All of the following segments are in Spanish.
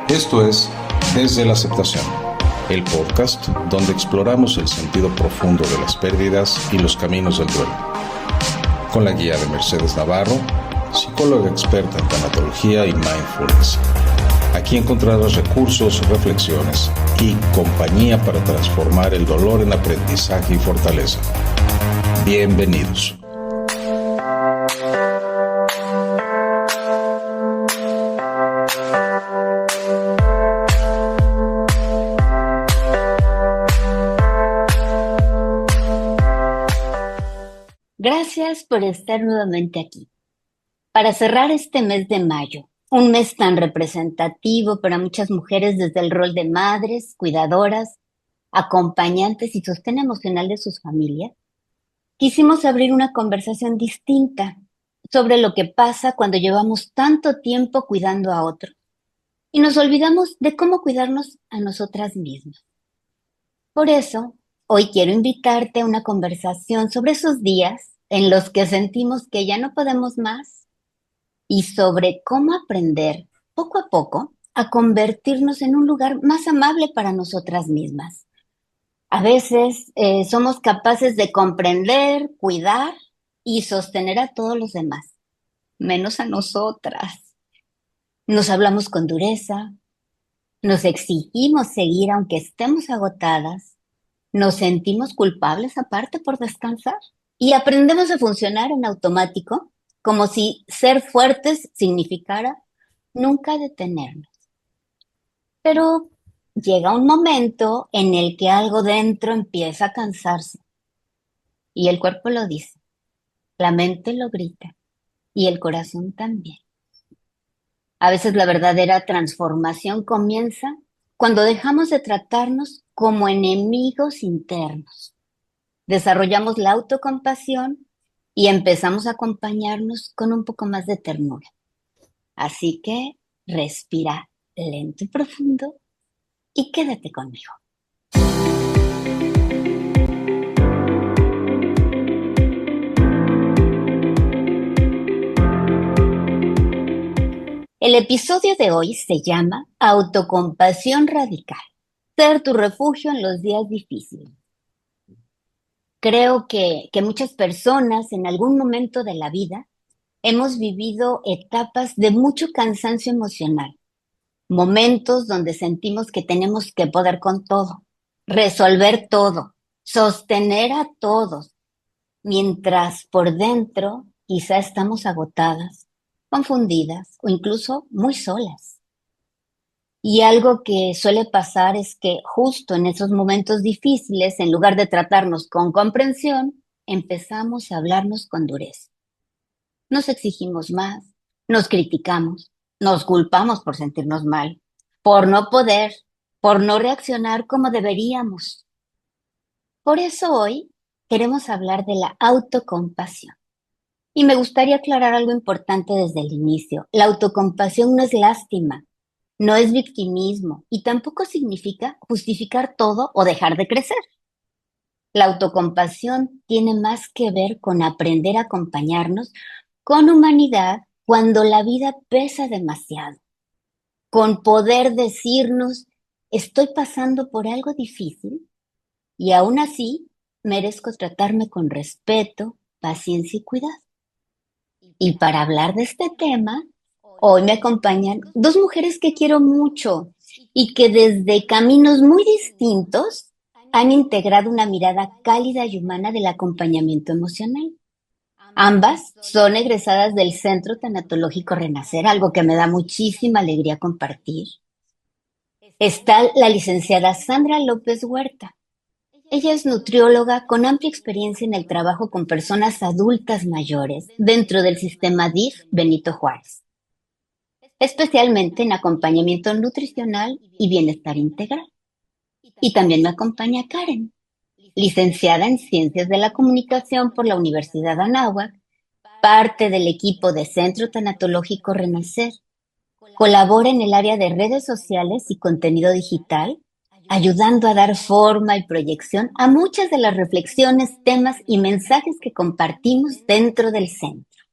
Esto es Desde la Aceptación, el podcast donde exploramos el sentido profundo de las pérdidas y los caminos del duelo. Con la guía de Mercedes Navarro, psicóloga experta en tanatología y mindfulness. Aquí encontrarás recursos, reflexiones y compañía para transformar el dolor en aprendizaje y fortaleza. Bienvenidos. Gracias por estar nuevamente aquí. Para cerrar este mes de mayo, un mes tan representativo para muchas mujeres desde el rol de madres, cuidadoras, acompañantes y sostén emocional de sus familias, quisimos abrir una conversación distinta sobre lo que pasa cuando llevamos tanto tiempo cuidando a otros y nos olvidamos de cómo cuidarnos a nosotras mismas. Por eso, hoy quiero invitarte a una conversación sobre esos días en los que sentimos que ya no podemos más y sobre cómo aprender poco a poco a convertirnos en un lugar más amable para nosotras mismas. A veces somos capaces de comprender, cuidar y sostener a todos los demás, menos a nosotras. Nos hablamos con dureza, nos exigimos seguir aunque estemos agotadas, nos sentimos culpables aparte por descansar y aprendemos a funcionar en automático como si ser fuertes significara nunca detenernos. Pero llega un momento en el que algo dentro empieza a cansarse y el cuerpo lo dice, la mente lo grita y el corazón también. A veces la verdadera transformación comienza cuando dejamos de tratarnos como enemigos internos. Desarrollamos la autocompasión y empezamos a acompañarnos con un poco más de ternura. Así que respira lento y profundo y quédate conmigo. El episodio de hoy se llama Autocompasión Radical. Ser tu refugio en los días difíciles. Creo que muchas personas en algún momento de la vida hemos vivido etapas de mucho cansancio emocional, momentos donde sentimos que tenemos que poder con todo, resolver todo, sostener a todos, mientras por dentro quizá estamos agotadas, confundidas o incluso muy solas. Y algo que suele pasar es que justo en esos momentos difíciles, en lugar de tratarnos con comprensión, empezamos a hablarnos con dureza. Nos exigimos más, nos criticamos, nos culpamos por sentirnos mal, por no poder, por no reaccionar como deberíamos. Por eso hoy queremos hablar de la autocompasión. Y me gustaría aclarar algo importante desde el inicio. La autocompasión no es lástima, no es victimismo y tampoco significa justificar todo o dejar de crecer. La autocompasión tiene más que ver con aprender a acompañarnos con humanidad cuando la vida pesa demasiado, con poder decirnos, estoy pasando por algo difícil y aún así merezco tratarme con respeto, paciencia y cuidado. Y para hablar de este tema, hoy me acompañan dos mujeres que quiero mucho y que desde caminos muy distintos han integrado una mirada cálida y humana del acompañamiento emocional. Ambas son egresadas del Centro Tanatológico Renacer, algo que me da muchísima alegría compartir. Está la licenciada Sandra López Huerta. Ella es nutrióloga con amplia experiencia en el trabajo con personas adultas mayores dentro del sistema DIF Benito Juárez, especialmente en acompañamiento nutricional y bienestar integral. Y también me acompaña Karen, licenciada en Ciencias de la Comunicación por la Universidad Anáhuac, parte del equipo de Centro Tanatológico Renacer. Colabora en el área de redes sociales y contenido digital, ayudando a dar forma y proyección a muchas de las reflexiones, temas y mensajes que compartimos dentro del centro.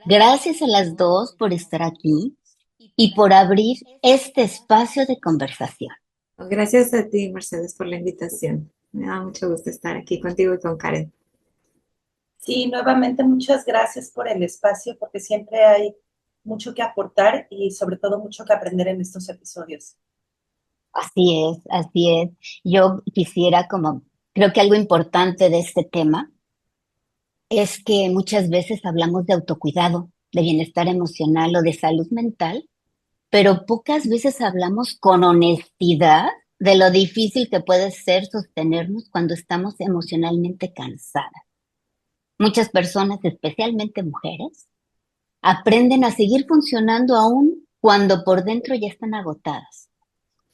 Gracias a las dos por estar aquí y por abrir este espacio de conversación. Gracias a ti, Mercedes, por la invitación. Me da mucho gusto estar aquí contigo y con Karen. Sí, nuevamente muchas gracias por el espacio, porque siempre hay mucho que aportar y sobre todo mucho que aprender en estos episodios. Así es, así es. Yo quisiera creo que algo importante de este tema es que muchas veces hablamos de autocuidado, de bienestar emocional o de salud mental, pero pocas veces hablamos con honestidad de lo difícil que puede ser sostenernos cuando estamos emocionalmente cansadas. Muchas personas, especialmente mujeres, aprenden a seguir funcionando aún cuando por dentro ya están agotadas.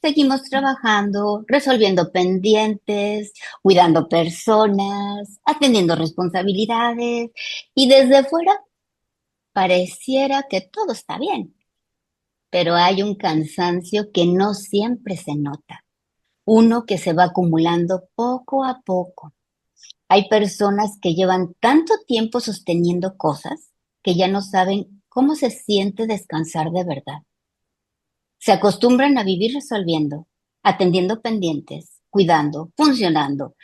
Seguimos trabajando, resolviendo pendientes, cuidando personas, atendiendo responsabilidades y desde fuera pareciera que todo está bien, pero hay un cansancio que no siempre se nota, uno que se va acumulando poco a poco. Hay personas que llevan tanto tiempo sosteniendo cosas que ya no saben cómo se siente descansar de verdad. Se acostumbran a vivir resolviendo, atendiendo pendientes, cuidando, funcionando,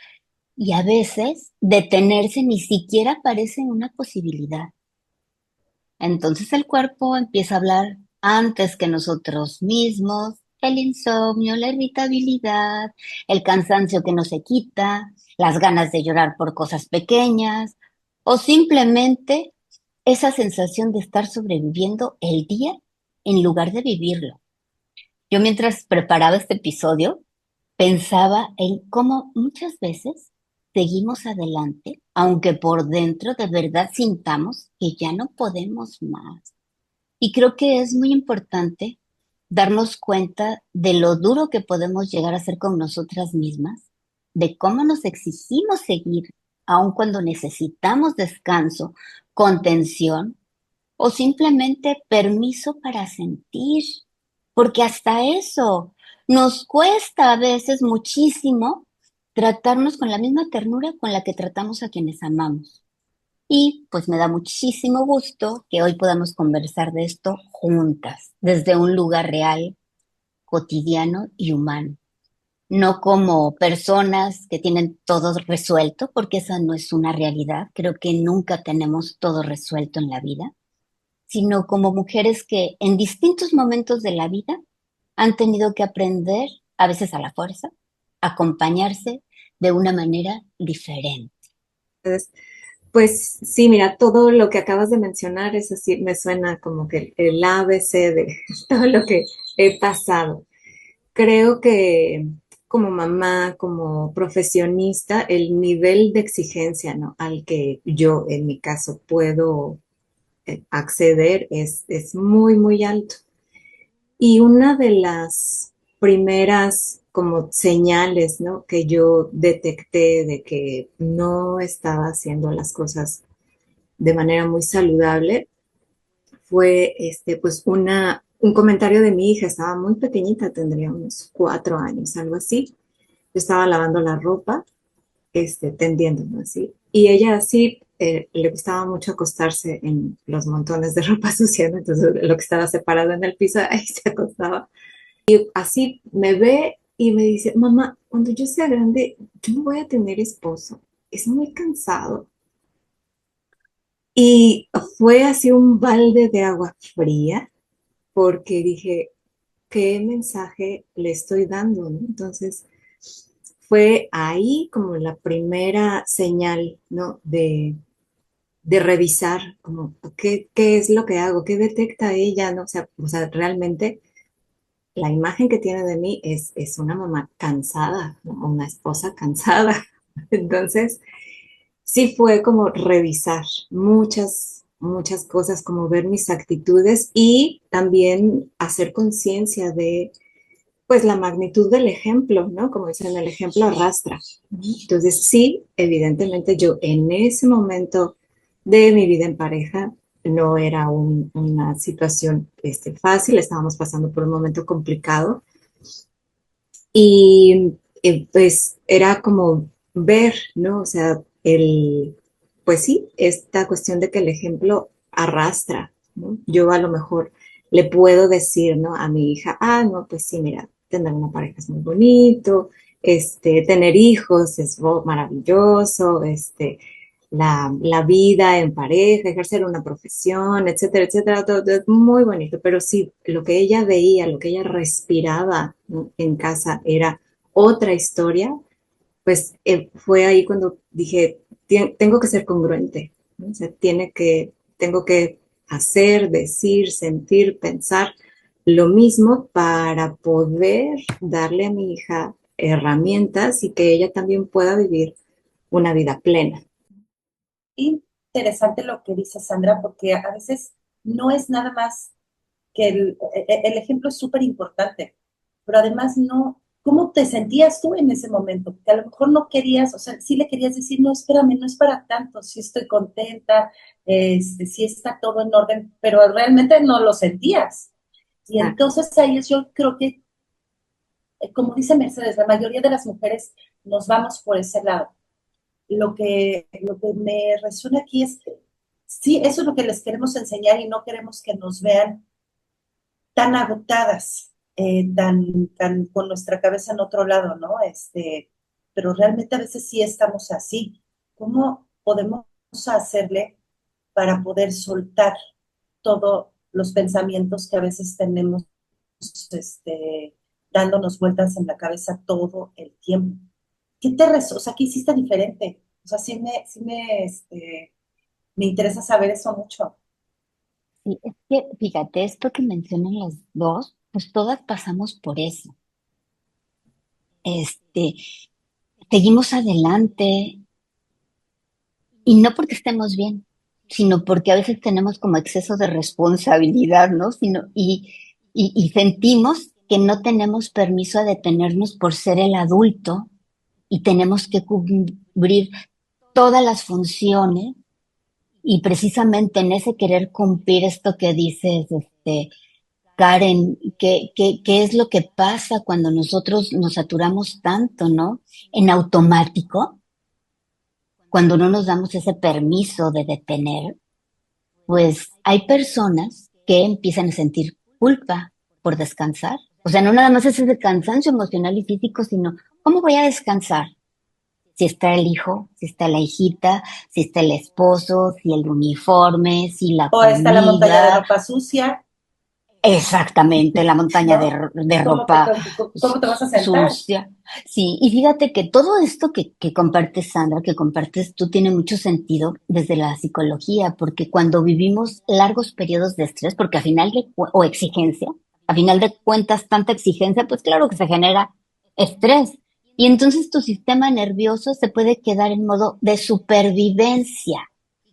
y a veces detenerse ni siquiera parece una posibilidad. Entonces el cuerpo empieza a hablar antes que nosotros mismos, el insomnio, la irritabilidad, el cansancio que no se quita, las ganas de llorar por cosas pequeñas, o simplemente esa sensación de estar sobreviviendo el día en lugar de vivirlo. Yo mientras preparaba este episodio pensaba en cómo muchas veces seguimos adelante, aunque por dentro de verdad sintamos que ya no podemos más. Y creo que es muy importante darnos cuenta de lo duro que podemos llegar a ser con nosotras mismas, de cómo nos exigimos seguir, aun cuando necesitamos descanso, contención o simplemente permiso para sentir, porque hasta eso nos cuesta a veces muchísimo tratarnos con la misma ternura con la que tratamos a quienes amamos. Y pues me da muchísimo gusto que hoy podamos conversar de esto juntas, desde un lugar real, cotidiano y humano. No como personas que tienen todo resuelto, porque esa no es una realidad. Creo que nunca tenemos todo resuelto en la vida, sino como mujeres que en distintos momentos de la vida han tenido que aprender, a veces a la fuerza, a acompañarse de una manera diferente. Entonces, pues sí, mira, todo lo que acabas de mencionar es así, me suena como que el ABC de todo lo que he pasado. Creo que como mamá, como profesionista, el nivel de exigencia, ¿no? Al que yo, en mi caso, puedo acceder es muy, muy alto. Y una de las primeras como señales, ¿no? Que yo detecté de que no estaba haciendo las cosas de manera muy saludable fue pues un comentario de mi hija, estaba muy pequeñita, tendría unos 4 años, algo así. Yo estaba lavando la ropa, tendiendo, ¿no? Así. Y ella así le gustaba mucho acostarse en los montones de ropa sucia, ¿no? Entonces lo que estaba separado en el piso, ahí se acostaba. Y así me ve y me dice, mamá, cuando yo sea grande, yo no voy a tener esposo, es muy cansado. Y fue así un balde de agua fría porque dije, ¿qué mensaje le estoy dando? ¿No? Entonces, fue ahí como la primera señal, ¿no? De revisar, como, ¿qué es lo que hago? ¿Qué detecta ella? ¿No? O sea, realmente la imagen que tiene de mí es una mamá cansada, ¿no? Una esposa cansada. Entonces, sí fue como revisar muchas cosas, como ver mis actitudes y también hacer conciencia de, pues, la magnitud del ejemplo, ¿no? Como dicen, el ejemplo arrastra. Entonces, sí, evidentemente yo en ese momento de mi vida en pareja no era una situación fácil, estábamos pasando por un momento complicado y pues era como ver, ¿no? O sea, pues sí, esta cuestión de que el ejemplo arrastra, ¿no? Yo a lo mejor le puedo decir, ¿no? A mi hija, no, pues sí, mira, tener una pareja es muy bonito, tener hijos es maravilloso, la vida en pareja, ejercer una profesión, etcétera, etcétera, todo es muy bonito, pero sí, lo que ella veía, lo que ella respiraba, ¿no? En casa era otra historia, pues fue ahí cuando dije, tengo que ser congruente, ¿no? O sea, tengo que hacer, decir, sentir, pensar lo mismo para poder darle a mi hija herramientas y que ella también pueda vivir una vida plena. Interesante lo que dice Sandra, porque a veces no es nada más que el ejemplo es súper importante, pero además no, ¿cómo te sentías tú en ese momento? Porque a lo mejor no querías, o sea, sí le querías decir, no, espérame, no es para tanto, sí estoy contenta, sí está todo en orden, pero realmente no lo sentías. Y entonces ahí yo creo que, como dice Mercedes, la mayoría de las mujeres nos vamos por ese lado. Lo que me resuena aquí es que sí, eso es lo que les queremos enseñar y no queremos que nos vean tan agotadas, tan con nuestra cabeza en otro lado, ¿no? Pero realmente a veces sí estamos así. ¿Cómo podemos hacerle para poder soltar todos los pensamientos que a veces tenemos, dándonos vueltas en la cabeza todo el tiempo? O sea, ¿qué hiciste diferente? O sea, me interesa saber eso mucho. Y es que, fíjate, esto que mencionan las dos, pues todas pasamos por eso. Este, Seguimos adelante y no porque estemos bien, sino porque a veces tenemos como exceso de responsabilidad, ¿no? Y sentimos que no tenemos permiso a detenernos por ser el adulto y tenemos que cubrir todas las funciones y precisamente en ese querer cumplir esto que dices, Karen, ¿qué es lo que pasa cuando nosotros nos saturamos tanto, ¿no? En automático, cuando no nos damos ese permiso de detener, pues hay personas que empiezan a sentir culpa por descansar. O sea, no nada más es ese cansancio emocional y físico, sino ¿cómo voy a descansar? Si está el hijo, si está la hijita, si está el esposo, si el uniforme, si la O está la montaña de comida. ropa sucia, Exactamente, la montaña ¿no? de ¿Cómo ropa cómo te vas a sentar? sucia. Sí, y fíjate que todo esto que compartes, Sandra, que compartes tú, tiene mucho sentido desde la psicología, porque cuando vivimos largos periodos de estrés, porque a final o exigencia, a final de cuentas, tanta exigencia, pues claro que se genera estrés. Y entonces tu sistema nervioso se puede quedar en modo de supervivencia.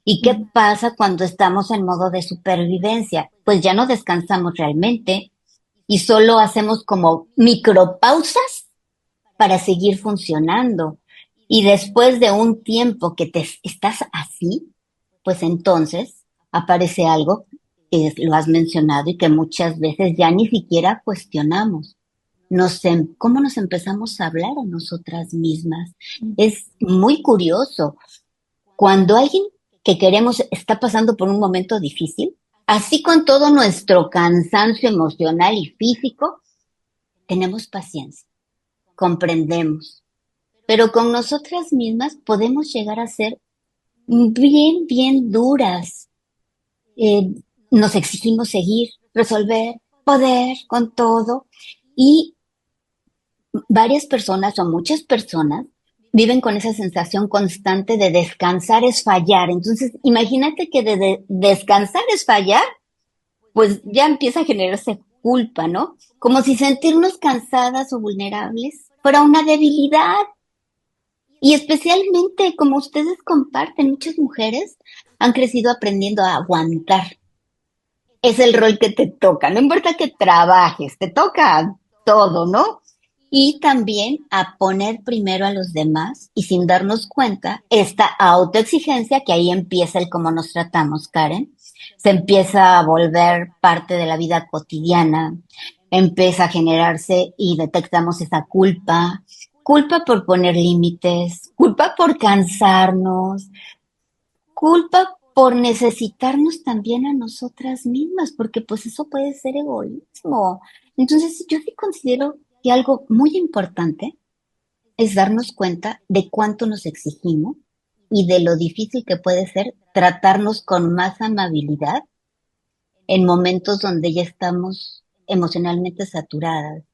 ¿Y qué pasa cuando estamos en modo de supervivencia? Pues ya no descansamos realmente y solo hacemos como micropausas para seguir funcionando. Y después de un tiempo que te estás así, pues entonces aparece algo que lo has mencionado y que muchas veces ya ni siquiera cuestionamos. ¿Cómo nos empezamos a hablar a nosotras mismas? Es muy curioso. Cuando alguien que queremos está pasando por un momento difícil, así con todo nuestro cansancio emocional y físico, tenemos paciencia, comprendemos, pero con nosotras mismas podemos llegar a ser bien, bien duras. Nos exigimos seguir, resolver, poder con todo y varias personas o muchas personas viven con esa sensación constante de descansar es fallar. Entonces, imagínate que de descansar es fallar, pues ya empieza a generarse culpa, ¿no? Como si sentirnos cansadas o vulnerables fuera una debilidad. Y especialmente, como ustedes comparten, muchas mujeres han crecido aprendiendo a aguantar. Es el rol que te toca, no importa que trabajes, te toca todo, ¿no? Y también a poner primero a los demás y sin darnos cuenta, esta autoexigencia, que ahí empieza el cómo nos tratamos, Karen, se empieza a volver parte de la vida cotidiana, empieza a generarse y detectamos esa culpa, culpa por poner límites, culpa por cansarnos, culpa por necesitarnos también a nosotras mismas, porque pues eso puede ser egoísmo. Entonces, yo sí considero que algo muy importante es darnos cuenta de cuánto nos exigimos y de lo difícil que puede ser tratarnos con más amabilidad en momentos donde ya estamos emocionalmente saturadas.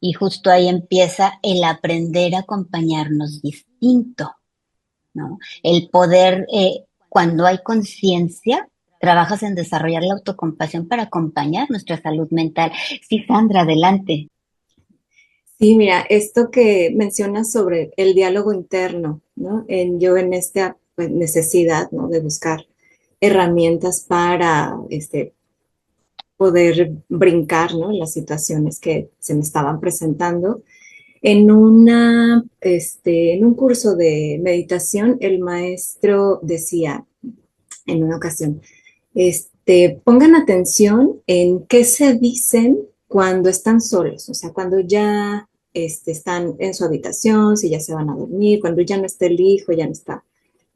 Y justo ahí empieza el aprender a acompañarnos distinto, ¿no? El poder, cuando hay conciencia, trabajas en desarrollar la autocompasión para acompañar nuestra salud mental. Sí, Sandra, adelante. Sí, mira, esto que mencionas sobre el diálogo interno, ¿no? Yo en esta pues, necesidad, ¿no? De buscar herramientas para poder brincar, ¿no? Las situaciones que se me estaban presentando. En un curso de meditación, el maestro decía en una ocasión, pongan atención en qué se dicen cuando están solos, o sea, cuando ya están en su habitación, si ya se van a dormir, cuando ya no está el hijo, ya no está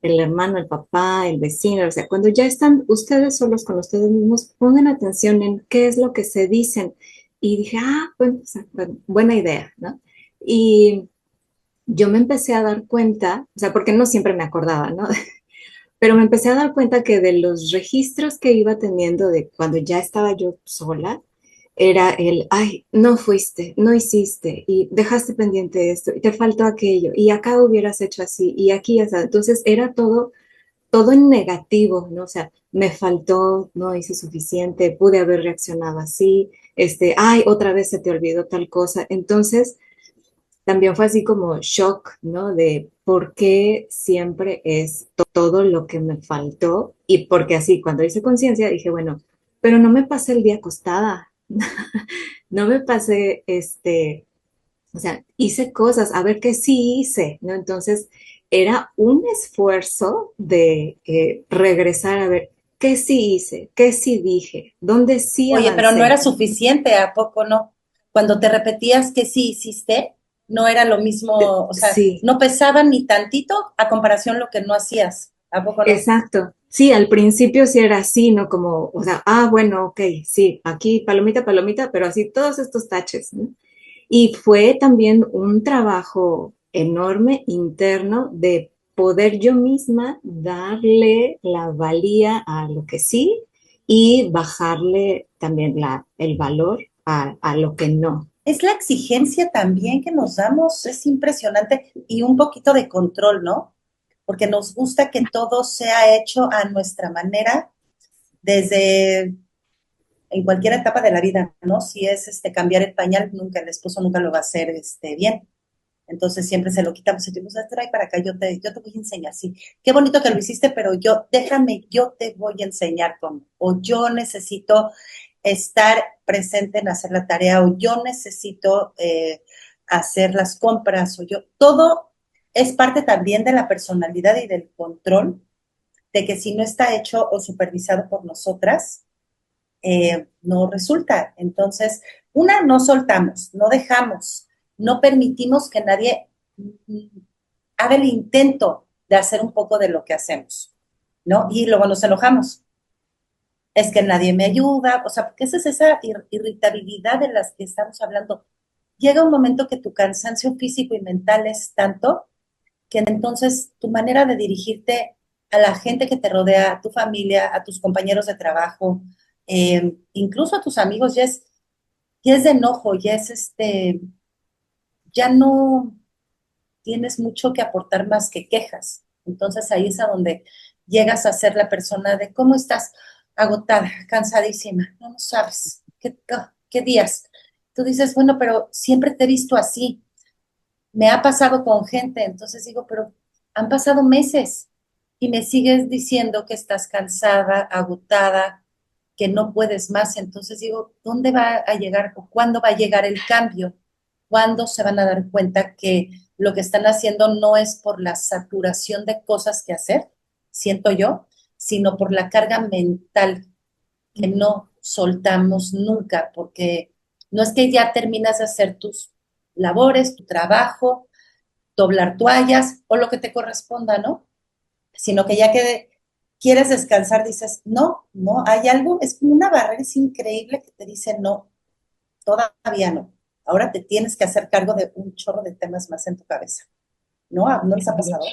el hermano, el papá, el vecino, o sea, cuando ya están ustedes solos con ustedes mismos, pongan atención en qué es lo que se dicen. Y dije, bueno, o sea, buena idea, ¿no? Y yo me empecé a dar cuenta, o sea, porque no siempre me acordaba, ¿no? Pero me empecé a dar cuenta que de los registros que iba teniendo de cuando ya estaba yo sola, era ay, no fuiste, no hiciste, y dejaste pendiente esto, y te faltó aquello, y acá hubieras hecho así, y aquí ya sabes. Entonces era todo en negativo, ¿no? O sea, me faltó, no hice suficiente, pude haber reaccionado así, ay, otra vez se te olvidó tal cosa. Entonces, también fue así como shock, ¿no? De por qué siempre es todo lo que me faltó y porque así, cuando hice conciencia, dije, bueno, pero no me pasé el día acostada, no me pasé, o sea, hice cosas, a ver qué sí hice, ¿no? Entonces, era un esfuerzo de regresar a ver qué sí hice, qué sí dije, dónde sí Oye, pero no era avancé. suficiente, ¿a poco no? Cuando te repetías que sí hiciste, no era lo mismo, o sea, Sí, no pesaban ni tantito a comparación lo que no hacías, ¿a poco no? exacto. Sí, al principio sí era así, ¿no? Como, o sea, bueno, ok, sí, aquí palomita, palomita, pero así todos estos taches, ¿no? Y fue también un trabajo enorme interno de poder yo misma darle la valía a lo que sí y bajarle también el valor a lo que no. Es la exigencia también que nos damos, es impresionante y un poquito de control, ¿no? Porque nos gusta que todo sea hecho a nuestra manera desde en cualquier etapa de la vida, ¿no? Si es cambiar el pañal, nunca el esposo nunca lo va a hacer bien. Entonces siempre se lo quitamos y decimos, trae para acá, yo te voy a enseñar, sí. Qué bonito que lo hiciste, pero yo te voy a enseñar cómo. O yo necesito estar presente en hacer la tarea, o yo necesito hacer las compras, todo es parte también de la personalidad y del control, de que si no está hecho o supervisado por nosotras, no resulta. Entonces, no soltamos, no dejamos, no permitimos que nadie haga el intento de hacer un poco de lo que hacemos, ¿no? Y luego nos enojamos. Es que nadie me ayuda, o sea, porque esa es esa irritabilidad de las que estamos hablando. Llega un momento que tu cansancio físico y mental es tanto que entonces tu manera de dirigirte a la gente que te rodea, a tu familia, a tus compañeros de trabajo, incluso a tus amigos, ya es de enojo, ya no tienes mucho que aportar más que quejas. Entonces ahí es a donde llegas a ser la persona de cómo estás agotada, cansadísima, no sabes qué días. Tú dices, bueno, pero siempre te he visto así. Me ha pasado con gente, entonces digo, pero han pasado meses y me sigues diciendo que estás cansada, agotada, que no puedes más. Entonces digo, ¿dónde va a llegar o cuándo va a llegar el cambio? ¿Cuándo se van a dar cuenta que lo que están haciendo no es por la saturación de cosas que hacer, siento yo, sino por la carga mental que no soltamos nunca, porque no es que ya terminas de hacer tus labores, tu trabajo, doblar toallas o lo que te corresponda, ¿no? Sino que ya quieres descansar, dices, no, no, hay algo, es como una barrera, es increíble que te dice, no, todavía no. Ahora te tienes que hacer cargo de un chorro de temas más en tu cabeza. ¿No? ¿No les ha pasado?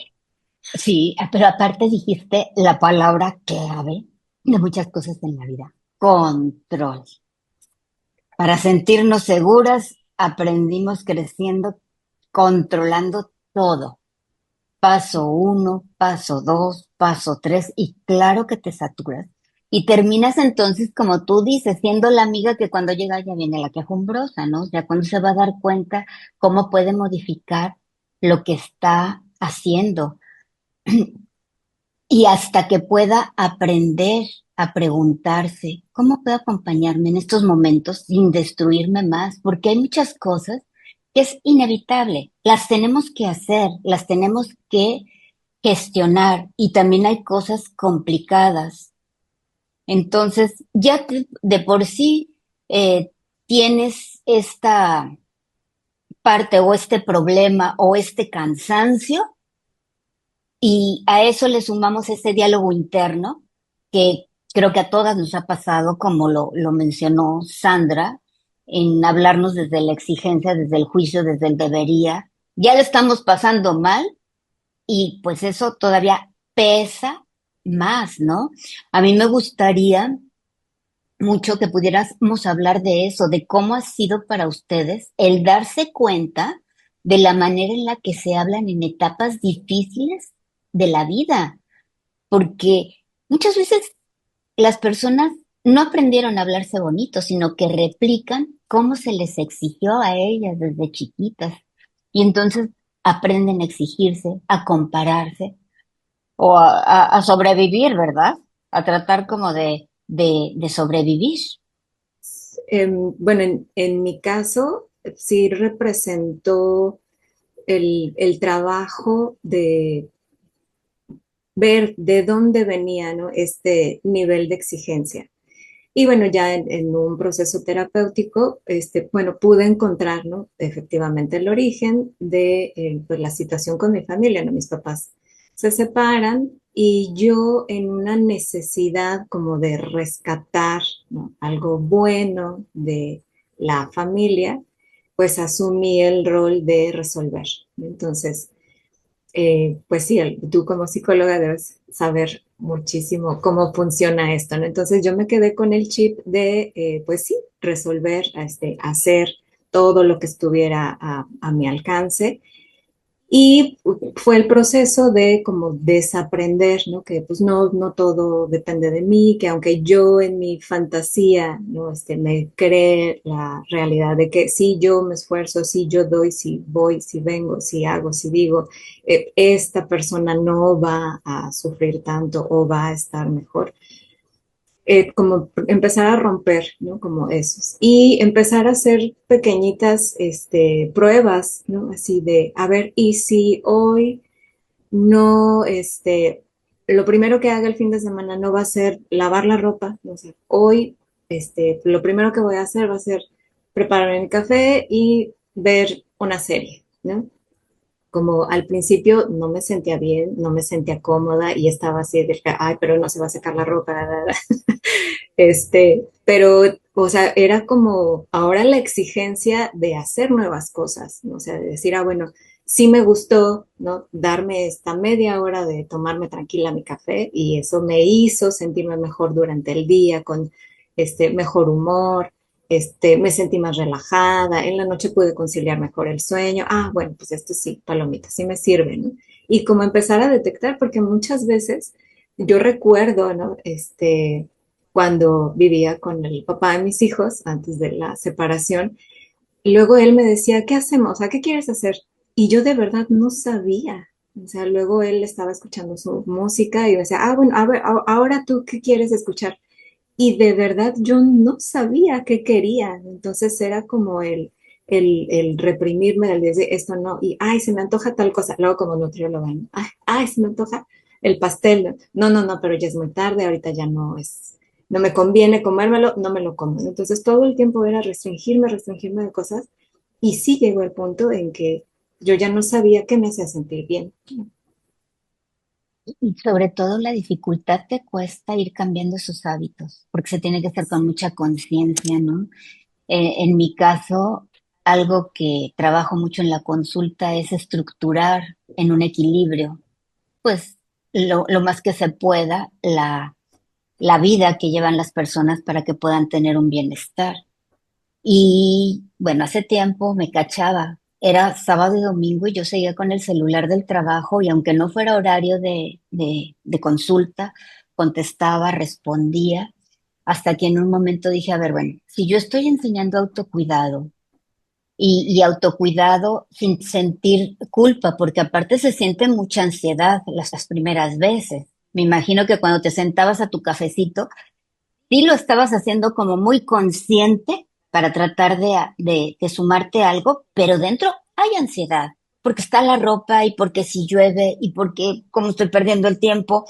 Sí, pero aparte dijiste la palabra clave de muchas cosas en la vida, control. Para sentirnos seguras, aprendimos creciendo, controlando todo. Paso uno, paso dos, paso tres, y claro que te saturas. Y terminas entonces, como tú dices, siendo la amiga que cuando llega ya viene la quejumbrosa, ¿no? O sea, cuando se va a dar cuenta cómo puede modificar lo que está haciendo. Y hasta que pueda aprender a preguntarse, ¿cómo puedo acompañarme en estos momentos sin destruirme más? Porque hay muchas cosas que es inevitable. Las tenemos que hacer, las tenemos que gestionar y también hay cosas complicadas. Entonces, ya de por sí tienes esta parte o este problema o este cansancio y a eso le sumamos ese diálogo interno que creo que a todas nos ha pasado, como lo mencionó Sandra, en hablarnos desde la exigencia, desde el juicio, desde el debería. Ya le estamos pasando mal y pues eso todavía pesa más, ¿no? A mí me gustaría mucho que pudiéramos hablar de eso, de cómo ha sido para ustedes el darse cuenta de la manera en la que se hablan en etapas difíciles de la vida, porque muchas veces las personas no aprendieron a hablarse bonito, sino que replican cómo se les exigió a ellas desde chiquitas. Y entonces aprenden a exigirse, a compararse o a sobrevivir, ¿verdad? A tratar como de sobrevivir. Bueno, en mi caso, sí representó el trabajo de ver de dónde venía, ¿no? Este nivel de exigencia. Y bueno, ya en un proceso terapéutico, bueno, pude encontrar, ¿no? Efectivamente el origen de pues, la situación con mi familia, ¿no? Mis papás se separan y yo en una necesidad como de rescatar, ¿no? Algo bueno de la familia, pues asumí el rol de resolver. Entonces, pues sí, tú como psicóloga debes saber muchísimo cómo funciona esto, ¿no? Entonces yo me quedé con el chip de, pues sí, resolver, hacer todo lo que estuviera a mi alcance y fue el proceso de como desaprender, ¿no? Que pues no todo depende de mí, que aunque yo en mi fantasía, ¿no? Me cree la realidad de que sí, yo me esfuerzo, sí, yo doy, sí voy, sí vengo, sí hago, sí digo, esta persona no va a sufrir tanto o va a estar mejor, como empezar a romper, ¿no? Como esos. Y empezar a hacer pequeñitas pruebas, ¿no? Así de, a ver, ¿y si hoy no, lo primero que haga el fin de semana no va a ser lavar la ropa? O sea, hoy, lo primero que voy a hacer va a ser preparar mi café y ver una serie, ¿no? Como al principio no me sentía bien, no me sentía cómoda y estaba así de, ay, pero no se va a secar la ropa, pero, o sea, era como ahora la exigencia de hacer nuevas cosas, ¿no? O sea, de decir, ah, bueno, sí me gustó, ¿no? Darme esta media hora de tomarme tranquila mi café y eso me hizo sentirme mejor durante el día, con mejor humor, me sentí más relajada, en la noche pude conciliar mejor el sueño, ah, bueno, pues esto sí, palomita, sí me sirve, ¿no? Y como empezar a detectar, porque muchas veces yo recuerdo, ¿no? Cuando vivía con el papá de mis hijos, antes de la separación, y luego él me decía, ¿qué hacemos? ¿A qué quieres hacer? Y yo de verdad no sabía. O sea, luego él estaba escuchando su música y me decía, ah, bueno, a ver, ahora tú, ¿qué quieres escuchar? Y de verdad yo no sabía qué quería. Entonces era como el reprimirme, el decir esto no, y ay, se me antoja tal cosa. Luego como nutrióloga, ¿no? Ay, se me antoja el pastel. No, pero ya es muy tarde, ahorita ya no es, no me conviene comérmelo, no me lo como. Entonces todo el tiempo era restringirme de cosas. Y sí llegó el punto en que yo ya no sabía qué me hacía sentir bien. Y sobre todo la dificultad te cuesta ir cambiando esos hábitos, porque se tiene que hacer con mucha conciencia, ¿no? En mi caso, algo que trabajo mucho en la consulta es estructurar en un equilibrio, pues lo más que se pueda, la vida que llevan las personas para que puedan tener un bienestar. Y bueno, hace tiempo me cachaba, era sábado y domingo y yo seguía con el celular del trabajo y aunque no fuera horario de consulta, contestaba, respondía, hasta que en un momento dije, a ver, bueno, si yo estoy enseñando autocuidado y autocuidado sin sentir culpa, porque aparte se siente mucha ansiedad las primeras veces. Me imagino que cuando te sentabas a tu cafecito, sí lo estabas haciendo como muy consciente para tratar de sumarte a algo, pero dentro hay ansiedad, porque está la ropa y porque si llueve y porque como estoy perdiendo el tiempo.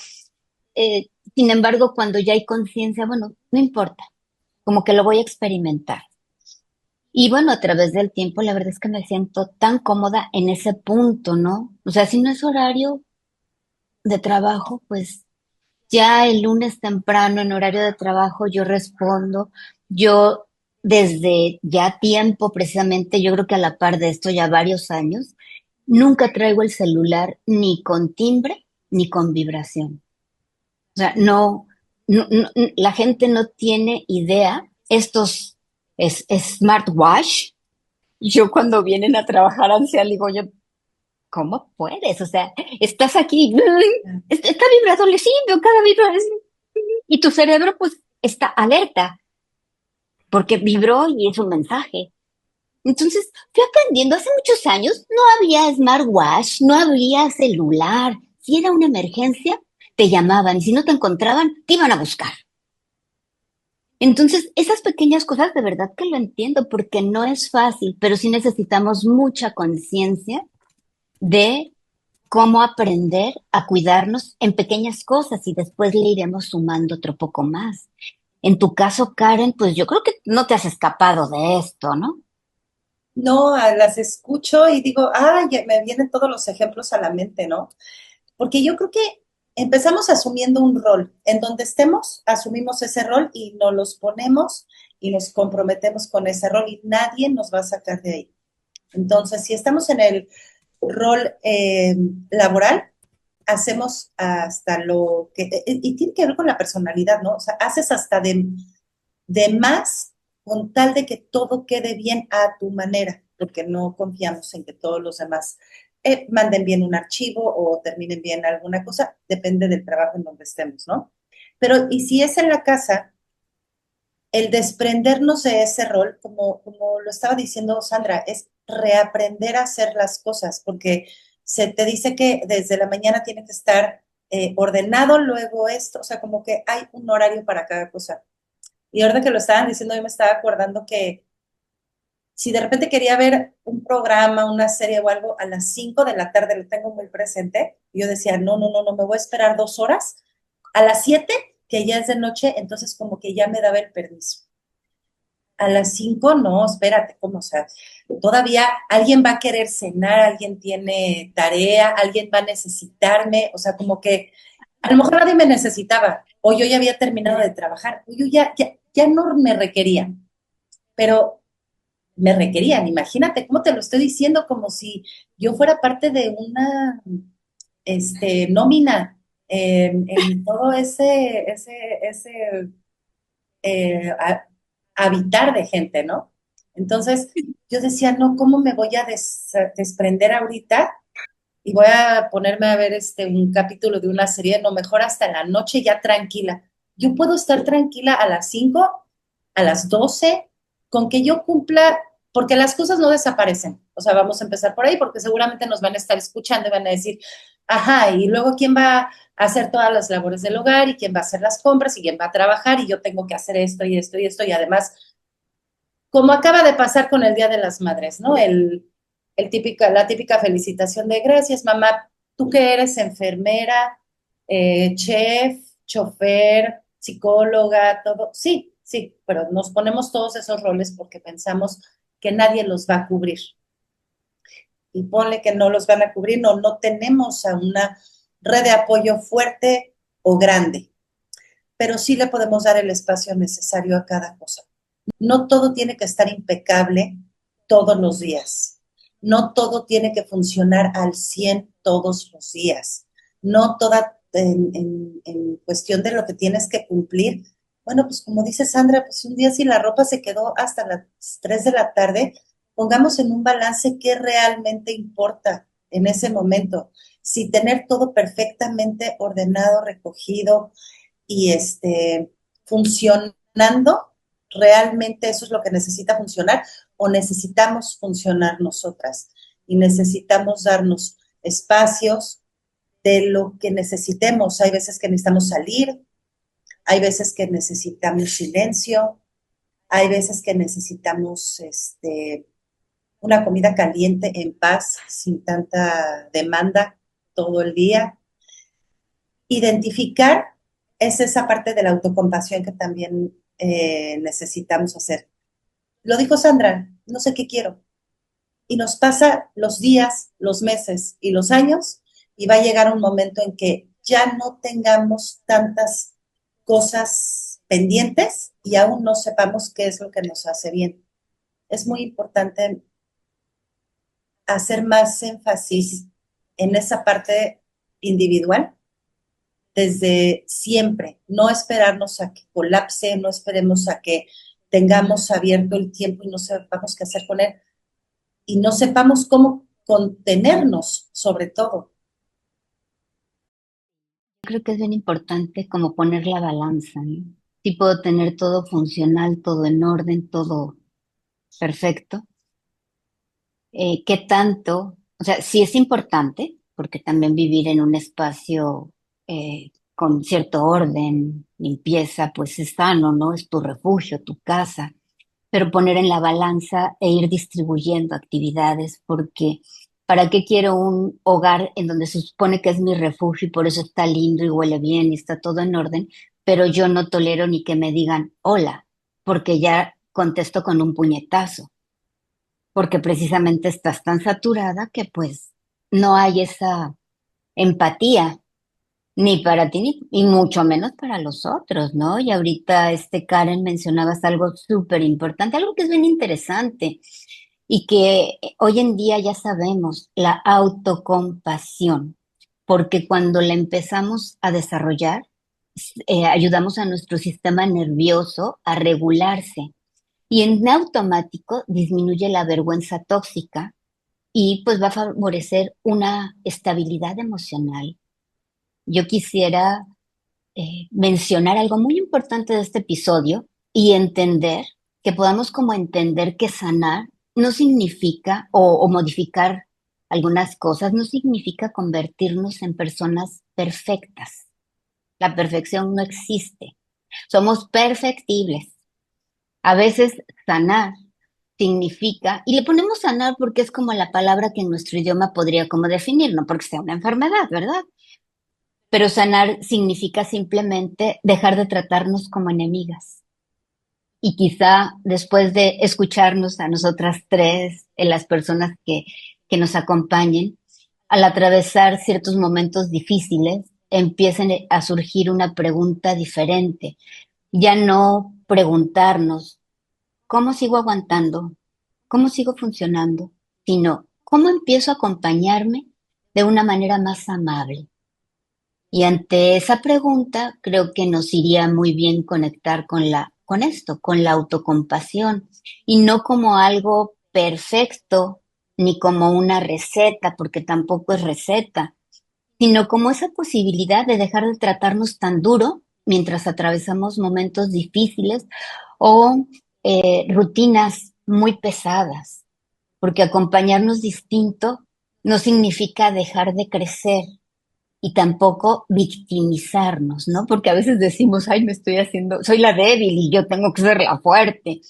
Sin embargo, cuando ya hay conciencia, bueno, no importa, como que lo voy a experimentar. Y bueno, a través del tiempo, la verdad es que me siento tan cómoda en ese punto, ¿no? O sea, si no es horario de trabajo, pues ya el lunes temprano, en horario de trabajo, yo respondo. Yo desde ya tiempo, precisamente, yo creo que a la par de esto, ya varios años, nunca traigo el celular ni con timbre ni con vibración. O sea, la gente no tiene idea. Estos smartwatch, yo cuando vienen a trabajar ansia, digo yo, ¿cómo puedes? O sea, estás aquí, está vibrando, le veo cada vibración. Y tu cerebro pues está alerta porque vibró y es un mensaje. Entonces, fui aprendiendo hace muchos años, no había smartwatch, no había celular. Si era una emergencia, te llamaban y si no te encontraban, te iban a buscar. Entonces, esas pequeñas cosas de verdad que lo entiendo porque no es fácil, pero sí necesitamos mucha conciencia de cómo aprender a cuidarnos en pequeñas cosas y después le iremos sumando otro poco más. En tu caso, Karen, pues yo creo que no te has escapado de esto, ¿no? No, las escucho y digo, ya me vienen todos los ejemplos a la mente, ¿no? Porque yo creo que empezamos asumiendo un rol. En donde estemos, asumimos ese rol y nos los ponemos y nos comprometemos con ese rol y nadie nos va a sacar de ahí. Entonces, si estamos en el rol laboral, hacemos hasta lo que, y tiene que ver con la personalidad, ¿no? O sea, haces hasta de más con tal de que todo quede bien a tu manera, porque no confiamos en que todos los demás manden bien un archivo o terminen bien alguna cosa, depende del trabajo en donde estemos, ¿no? Pero, y si es en la casa, el desprendernos de ese rol, como lo estaba diciendo Sandra, es reaprender a hacer las cosas, porque se te dice que desde la mañana tiene que estar ordenado, luego esto, o sea, como que hay un horario para cada cosa. Y ahora que lo estaban diciendo, yo me estaba acordando que si de repente quería ver un programa, una serie o algo a las 5 de la tarde, lo tengo muy presente, yo decía, no, no, no, no, me voy a esperar 2 horas. A las 7, que ya es de noche, entonces como que ya me daba el permiso. A las 5 no, espérate, ¿cómo? O sea, todavía alguien va a querer cenar, alguien tiene tarea, alguien va a necesitarme, o sea, como que a lo mejor nadie me necesitaba, o yo ya había terminado de trabajar, o yo ya no me requerían, pero me requerían. Imagínate cómo te lo estoy diciendo, como si yo fuera parte de una nómina en todo ese habitar de gente, ¿no? Entonces yo decía, no, ¿cómo me voy a desprender ahorita? Y voy a ponerme a ver un capítulo de una serie, no, mejor hasta la noche ya tranquila. Yo puedo estar tranquila a las 5, a las 12, con que yo cumpla, porque las cosas no desaparecen. O sea, vamos a empezar por ahí, porque seguramente nos van a estar escuchando y van a decir, ajá, y luego quién va a hacer todas las labores del hogar y quién va a hacer las compras y quién va a trabajar y yo tengo que hacer esto y esto y esto y además, como acaba de pasar con el Día de las Madres, ¿no? La típica felicitación de gracias, mamá, tú que eres enfermera, chef, chofer, psicóloga, todo. Sí, sí, pero nos ponemos todos esos roles porque pensamos que nadie los va a cubrir. Y ponle que no los van a cubrir, no tenemos a una red de apoyo fuerte o grande, pero sí le podemos dar el espacio necesario a cada cosa. No todo tiene que estar impecable todos los días. No todo tiene que funcionar al 100 todos los días. No toda en cuestión de lo que tienes que cumplir. Bueno, pues como dice Sandra, pues un día si la ropa se quedó hasta las 3 de la tarde, pongamos en un balance qué realmente importa en ese momento. Si tener todo perfectamente ordenado, recogido y funcionando, realmente eso es lo que necesita funcionar o necesitamos funcionar nosotras y necesitamos darnos espacios de lo que necesitemos. Hay veces que necesitamos salir, hay veces que necesitamos silencio, hay veces que necesitamos una comida caliente en paz, sin tanta demanda todo el día. Identificar es esa parte de la autocompasión que también necesitamos hacer. Lo dijo Sandra, no sé qué quiero. Y nos pasa los días, los meses y los años y va a llegar un momento en que ya no tengamos tantas cosas pendientes y aún no sepamos qué es lo que nos hace bien. Es muy importante hacer más énfasis en esa parte individual desde siempre, no esperarnos a que colapse, no esperemos a que tengamos abierto el tiempo y no sepamos qué hacer con él y no sepamos cómo contenernos sobre todo. Creo que es bien importante como poner la balanza, ¿no? Sí puedo tener todo funcional, todo en orden, todo perfecto. ¿Qué tanto? O sea, sí es importante, porque también vivir en un espacio con cierto orden, limpieza, pues es sano, ¿no? Es tu refugio, tu casa, pero poner en la balanza e ir distribuyendo actividades, porque ¿para qué quiero un hogar en donde se supone que es mi refugio y por eso está lindo y huele bien y está todo en orden, pero yo no tolero ni que me digan hola, porque ya contesto con un puñetazo, porque precisamente estás tan saturada que pues no hay esa empatía ni para ti ni y mucho menos para los otros, ¿no? Y ahorita Karen mencionabas algo súper importante, algo que es bien interesante y que hoy en día ya sabemos, la autocompasión, porque cuando la empezamos a desarrollar, ayudamos a nuestro sistema nervioso a regularse y en automático disminuye la vergüenza tóxica y pues va a favorecer una estabilidad emocional. Yo quisiera mencionar algo muy importante de este episodio y entender, que podamos como entender que sanar no significa, o modificar algunas cosas, no significa convertirnos en personas perfectas. La perfección no existe. Somos perfectibles. A veces sanar significa, y le ponemos sanar porque es como la palabra que en nuestro idioma podría como definir, no porque sea una enfermedad, ¿verdad? Pero sanar significa simplemente dejar de tratarnos como enemigas. Y quizá después de escucharnos a nosotras tres, en las personas que nos acompañen, al atravesar ciertos momentos difíciles, empiecen a surgir una pregunta diferente. Ya no preguntarnos, ¿cómo sigo aguantando? ¿Cómo sigo funcionando? Sino, ¿cómo empiezo a acompañarme de una manera más amable? Y ante esa pregunta, creo que nos iría muy bien conectar con esto, con la autocompasión, y no como algo perfecto, ni como una receta, porque tampoco es receta, sino como esa posibilidad de dejar de tratarnos tan duro mientras atravesamos momentos difíciles o rutinas muy pesadas, porque acompañarnos distinto no significa dejar de crecer y tampoco victimizarnos, ¿no? Porque a veces decimos, ay, me estoy haciendo, soy la débil y yo tengo que ser la fuerte.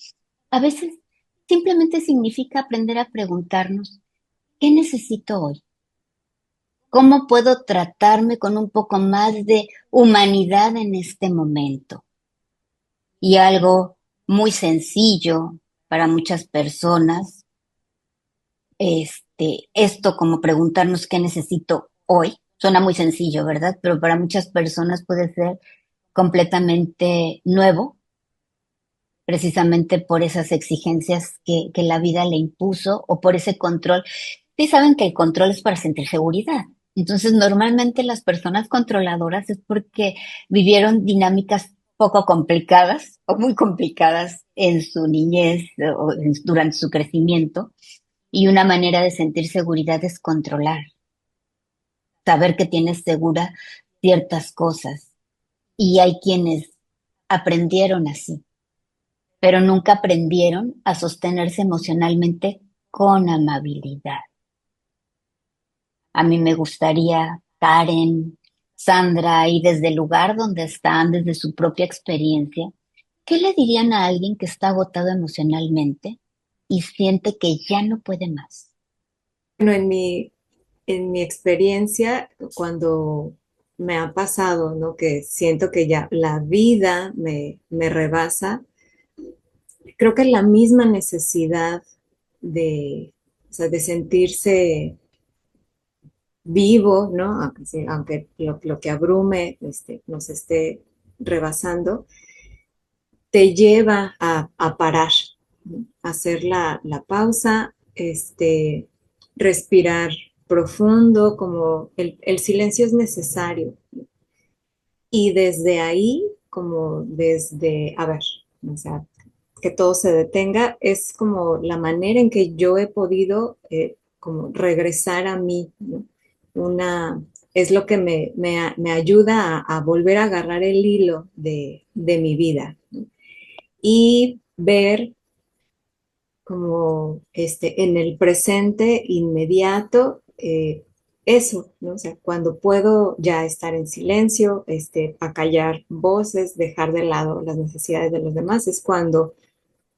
A veces simplemente significa aprender a preguntarnos, ¿qué necesito hoy? ¿Cómo puedo tratarme con un poco más de humanidad en este momento? Y algo muy sencillo para muchas personas, esto como preguntarnos qué necesito hoy, Suena muy sencillo, ¿verdad? Pero para muchas personas puede ser completamente nuevo, precisamente por esas exigencias que la vida le impuso o por ese control. Sí saben que el control es para sentir seguridad. Entonces, normalmente las personas controladoras es porque vivieron dinámicas poco complicadas o muy complicadas en su niñez durante su crecimiento. Y una manera de sentir seguridad es controlar, saber que tienes segura ciertas cosas. Y hay quienes aprendieron así, pero nunca aprendieron a sostenerse emocionalmente con amabilidad. A mí me gustaría, Karen, Sandra, y desde el lugar donde están, desde su propia experiencia, ¿qué le dirían a alguien que está agotado emocionalmente y siente que ya no puede más? Bueno, en mi experiencia, cuando me ha pasado, ¿no? Que siento que ya la vida me rebasa, creo que la misma necesidad de, o sea, de sentirse vivo, ¿no? Aunque, aunque lo que abrume nos esté rebasando, te lleva a parar, ¿no? A hacer la pausa, respirar profundo, como el silencio es necesario. Y desde ahí, como desde, a ver, o sea, que todo se detenga, es como la manera en que yo he podido como regresar a mí, ¿no? Una, es lo que me ayuda a volver a agarrar el hilo de mi vida, ¿no? Y ver como en el presente inmediato, eso, ¿no? O sea, cuando puedo ya estar en silencio, acallar voces, dejar de lado las necesidades de los demás, es cuando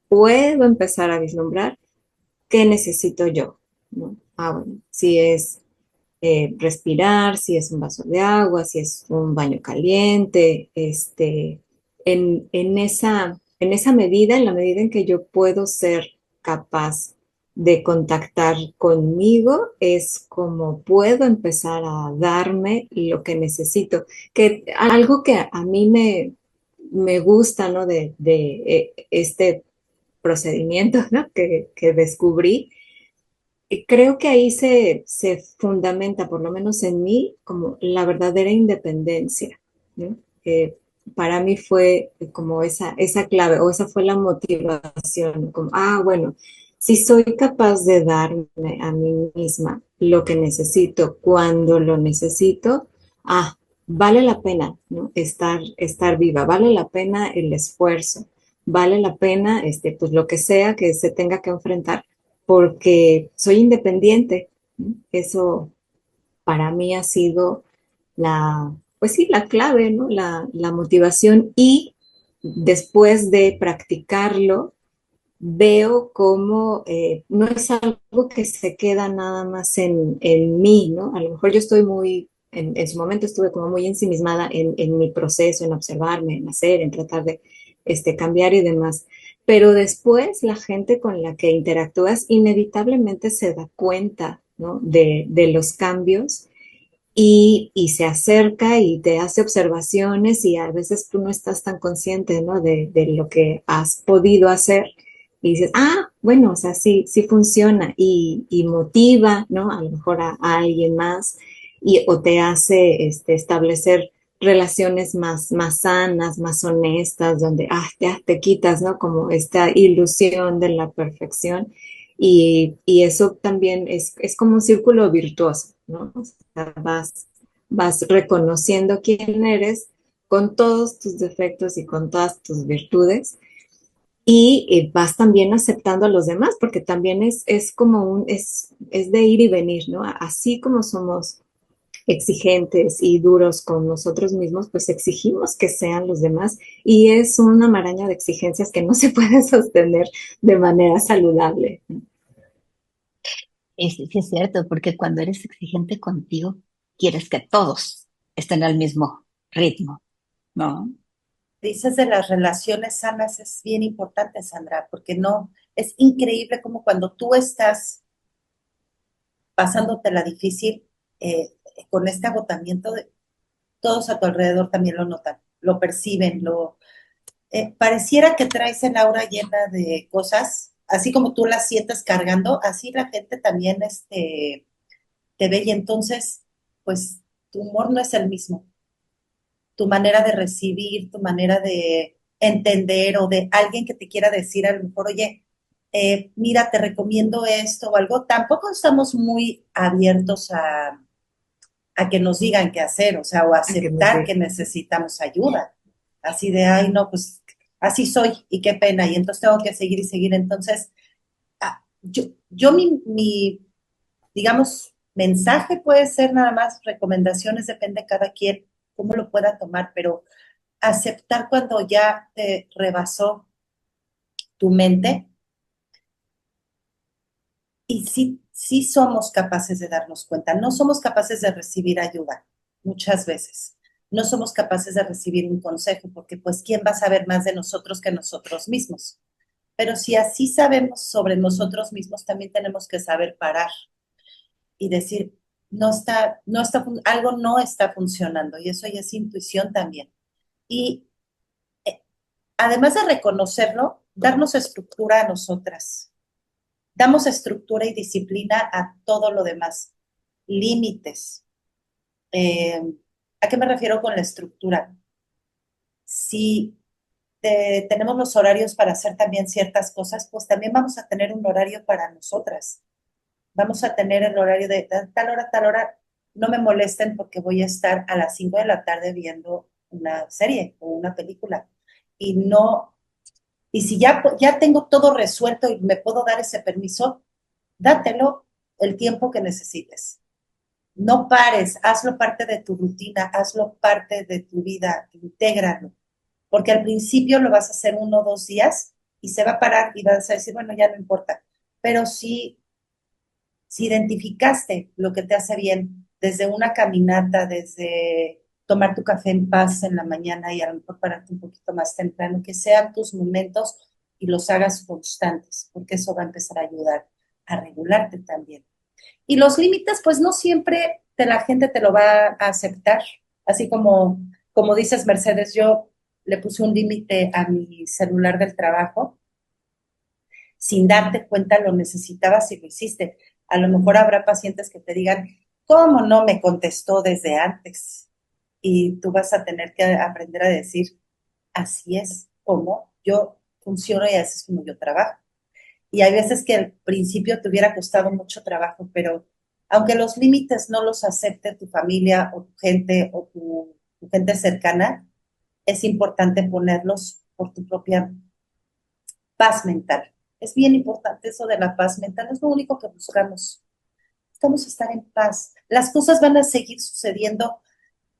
puedo empezar a vislumbrar qué necesito yo, ¿no? Ah, bueno, si es respirar, si es un vaso de agua, si es un baño caliente, en esa medida, en la medida en que yo puedo ser capaz de contactar conmigo, es como puedo empezar a darme lo que necesito. Que algo que a mí me gusta, ¿no? De este procedimiento, ¿no? que descubrí, y creo que ahí se fundamenta, por lo menos en mí, como la verdadera independencia, ¿no? Para mí fue como esa clave, o esa fue la motivación, como, bueno, si soy capaz de darme a mí misma lo que necesito cuando lo necesito, vale la pena, ¿no? Estar viva, vale la pena el esfuerzo, vale la pena, pues lo que sea que se tenga que enfrentar porque soy independiente, ¿no? Eso para mí ha sido pues sí, la clave, ¿no? La motivación y después de practicarlo, veo cómo no es algo que se queda nada más en mí, ¿no? A lo mejor yo estoy en su momento estuve como muy ensimismada en mi proceso, en observarme, en hacer, en tratar de cambiar y demás. Pero después la gente con la que interactúas inevitablemente se da cuenta, ¿no? De los cambios y se acerca y te hace observaciones y a veces tú no estás tan consciente, ¿no? De lo que has podido hacer y dices, bueno, o sea, sí, sí funciona y motiva, ¿no? A lo mejor a alguien más o te hace establecer relaciones más sanas, más honestas, donde ya te quitas, ¿no? Como esta ilusión de la perfección y eso también es como un círculo virtuoso, ¿no? O sea, vas reconociendo quién eres con todos tus defectos y con todas tus virtudes y vas también aceptando a los demás, porque también es como es de ir y venir, ¿no? Así como somos exigentes y duros con nosotros mismos, pues exigimos que sean los demás y es una maraña de exigencias que no se puede sostener de manera saludable. Sí es cierto, porque cuando eres exigente contigo, quieres que todos estén al mismo ritmo, ¿no? Dices de las relaciones sanas es bien importante, Sandra, porque no, es increíble como cuando tú estás pasándote la difícil, con este agotamiento, todos a tu alrededor también lo notan, lo perciben, pareciera que traes el aura llena de cosas, así como tú las sientes cargando, así la gente también te ve y entonces, pues tu humor no es el mismo, tu manera de recibir, tu manera de entender o de alguien que te quiera decir a lo mejor, oye, mira, te recomiendo esto o algo, tampoco estamos muy abiertos a que nos digan qué hacer, o sea, o A que nos aceptar que digan. necesitamos ayuda, así de, ay, no, pues así soy y qué pena, y entonces tengo que seguir y seguir. Entonces, yo digamos, mensaje puede ser nada más, recomendaciones, depende de cada quien cómo lo pueda tomar, pero aceptar cuando ya te rebasó tu mente y sí somos capaces de darnos cuenta, no somos capaces de recibir ayuda muchas veces. No somos capaces de recibir un consejo porque pues ¿quién va a saber más de nosotros que nosotros mismos? Pero si así sabemos sobre nosotros mismos, también tenemos que saber parar y decir, algo no está funcionando y eso ya es intuición también. Y además de reconocerlo, darnos estructura a nosotras. Damos estructura y disciplina a todo lo demás. Límites. Eh, ¿A qué me refiero con la estructura? Si tenemos los horarios para hacer también ciertas cosas, pues también vamos a tener un horario para nosotras. Vamos a tener el horario de tal hora, no me molesten porque voy a estar a las 5 de la tarde viendo una serie o una película. Y no, y si ya tengo todo resuelto y me puedo dar ese permiso, dátelo el tiempo que necesites. No pares, hazlo parte de tu rutina, hazlo parte de tu vida, intégralo. Porque al principio lo vas a hacer 1 o 2 días y se va a parar y vas a decir, bueno, ya no importa. Pero si identificaste lo que te hace bien, desde una caminata, desde tomar tu café en paz en la mañana y a lo mejor pararte un poquito más temprano, que sean tus momentos y los hagas constantes, porque eso va a empezar a ayudar a regularte también. Y los límites, pues no siempre la gente te lo va a aceptar, así como dices, Mercedes, yo le puse un límite a mi celular del trabajo sin darte cuenta lo necesitabas y lo hiciste. A lo mejor habrá pacientes que te digan, ¿cómo no me contestó desde antes? Y tú vas a tener que aprender a decir, así es como yo funciono y así es como yo trabajo. Y hay veces que al principio te hubiera costado mucho trabajo, pero aunque los límites no los acepte tu familia o tu gente o tu gente cercana, es importante ponerlos por tu propia paz mental. Es bien importante eso de la paz mental, es lo único que buscamos. Buscamos estar en paz. Las cosas van a seguir sucediendo,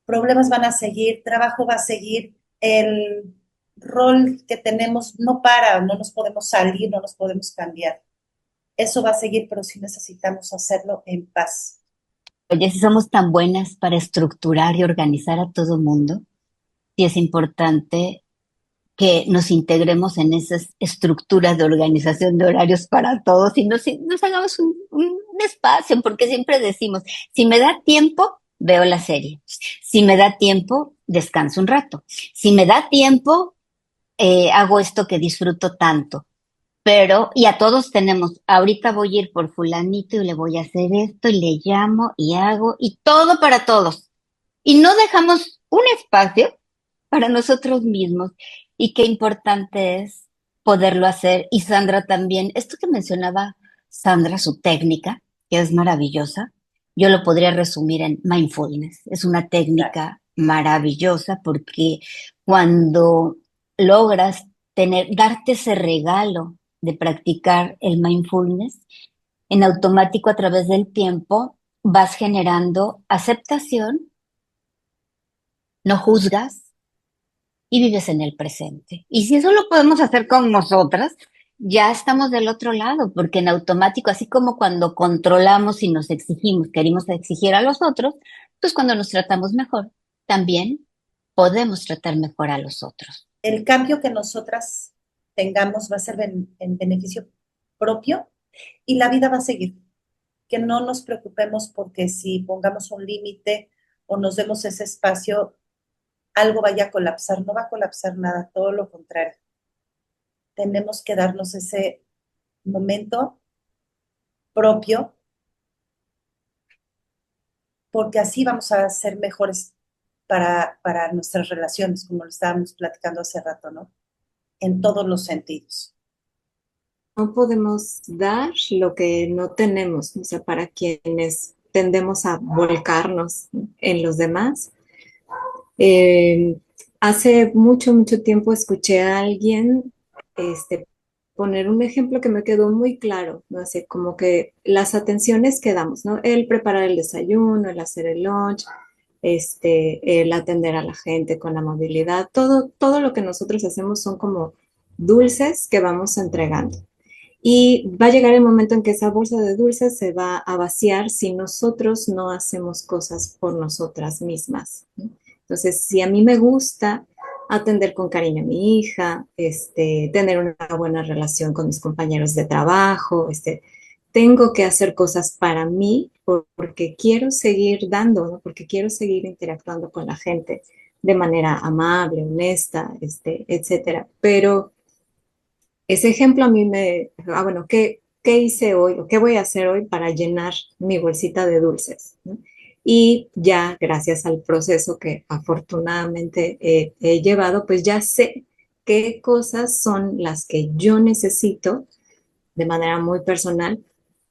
problemas van a seguir, trabajo va a seguir, el rol que tenemos no para, no nos podemos salir, no nos podemos cambiar. Eso va a seguir, pero sí necesitamos hacerlo en paz. Oye, si somos tan buenas para estructurar y organizar a todo mundo, sí es importante que nos integremos en esas estructuras de organización de horarios para todos y nos hagamos un espacio, porque siempre decimos, si me da tiempo, veo la serie. Si me da tiempo, descanso un rato. Si me da tiempo, hago esto que disfruto tanto. Pero, y a todos tenemos, ahorita voy a ir por fulanito y le voy a hacer esto y le llamo y hago y todo para todos. Y no dejamos un espacio para nosotros mismos. Y qué importante es poderlo hacer. Y Sandra también, esto que mencionaba Sandra, su técnica, que es maravillosa, yo lo podría resumir en mindfulness. Es una Claro. técnica maravillosa porque cuando logras darte ese regalo de practicar el mindfulness, en automático a través del tiempo vas generando aceptación, no juzgas y vives en el presente. Y si eso lo podemos hacer con nosotras, ya estamos del otro lado, porque en automático, así como cuando controlamos y nos exigimos, queremos exigir a los otros, pues cuando nos tratamos mejor, también podemos tratar mejor a los otros. El cambio que nosotras tengamos va a ser en beneficio propio y la vida va a seguir. que no nos preocupemos porque si pongamos un límite o nos demos ese espacio, algo vaya a colapsar. No va a colapsar nada, todo lo contrario. Tenemos que darnos ese momento propio, porque así vamos a ser mejores para nuestras relaciones, como lo estábamos platicando hace rato, ¿no? En todos los sentidos. No podemos dar lo que no tenemos, o sea, para quienes tendemos a volcarnos en los demás. Hace mucho tiempo escuché a alguien poner un ejemplo que me quedó muy claro, ¿no? Así como que las atenciones que damos, ¿no? El preparar el desayuno, el hacer el lunch, el atender a la gente con amabilidad, todo lo que nosotros hacemos son como dulces que vamos entregando. Y va a llegar el momento en que esa bolsa de dulces se va a vaciar si nosotros no hacemos cosas por nosotras mismas, ¿no? Entonces, si a mí me gusta atender con cariño a mi hija, tener una buena relación con mis compañeros de trabajo, tengo que hacer cosas para mí porque quiero seguir dando, ¿no? Porque quiero seguir interactuando con la gente de manera amable, honesta, etcétera. Pero ese ejemplo a mí bueno, ¿qué hice hoy o qué voy a hacer hoy para llenar mi bolsita de dulces, ¿no? Y ya gracias al proceso que afortunadamente he llevado, pues ya sé qué cosas son las que yo necesito de manera muy personal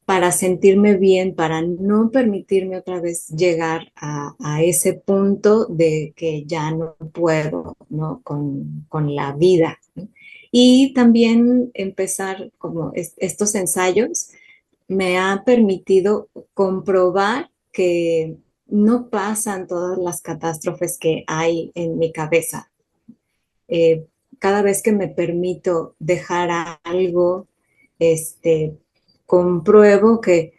para sentirme bien, para no permitirme otra vez llegar a ese punto de que ya no puedo, ¿no? Con la vida, ¿no? Y también empezar como estos ensayos me ha permitido comprobar que no pasan todas las catástrofes que hay en mi cabeza. Cada vez que me permito dejar algo, compruebo que,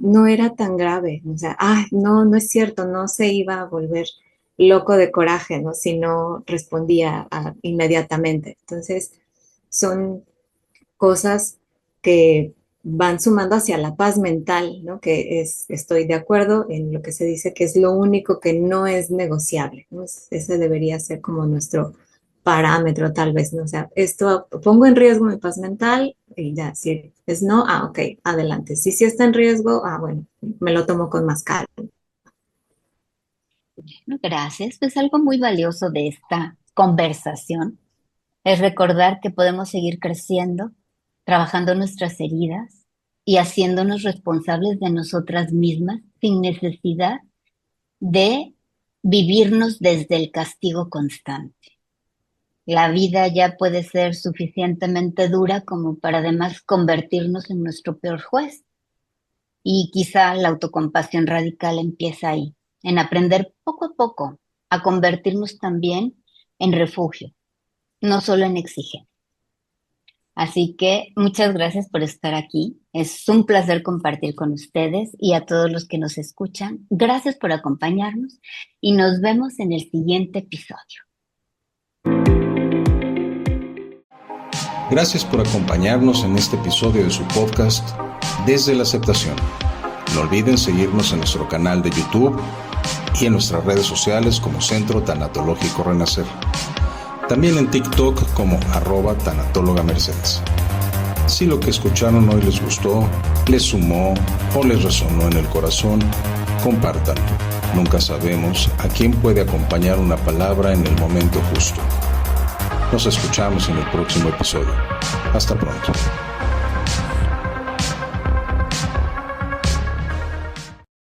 no era tan grave, o sea, no es cierto, no se iba a volver loco de coraje, ¿no? Si no respondía inmediatamente. Entonces, son cosas que van sumando hacia la paz mental, ¿no? Que estoy de acuerdo en lo que se dice que es lo único que no es negociable, ¿no? Ese debería ser como nuestro parámetro tal vez, ¿no? O sea, esto pongo en riesgo mi paz mental y ya, si es no, ok, adelante. Si sí está en riesgo, bueno, me lo tomo con más calma. Gracias. Pues algo muy valioso de esta conversación es recordar que podemos seguir creciendo, trabajando nuestras heridas y haciéndonos responsables de nosotras mismas sin necesidad de vivirnos desde el castigo constante. La vida ya puede ser suficientemente dura como para además convertirnos en nuestro peor juez. Y quizá la autocompasión radical empieza ahí, en aprender poco a poco a convertirnos también en refugio, no solo en exigencia. Así que muchas gracias por estar aquí. Es un placer compartir con ustedes y a todos los que nos escuchan. Gracias por acompañarnos y nos vemos en el siguiente episodio. Gracias por acompañarnos en este episodio de su podcast Desde la Aceptación. No olviden seguirnos en nuestro canal de YouTube y en nuestras redes sociales como Centro Tanatológico Renacer. También en TikTok como @tanatólogamercedes. Si lo que escucharon hoy les gustó, les sumó o les resonó en el corazón, compártanlo. Nunca sabemos a quién puede acompañar una palabra en el momento justo. Nos escuchamos en el próximo episodio. Hasta pronto.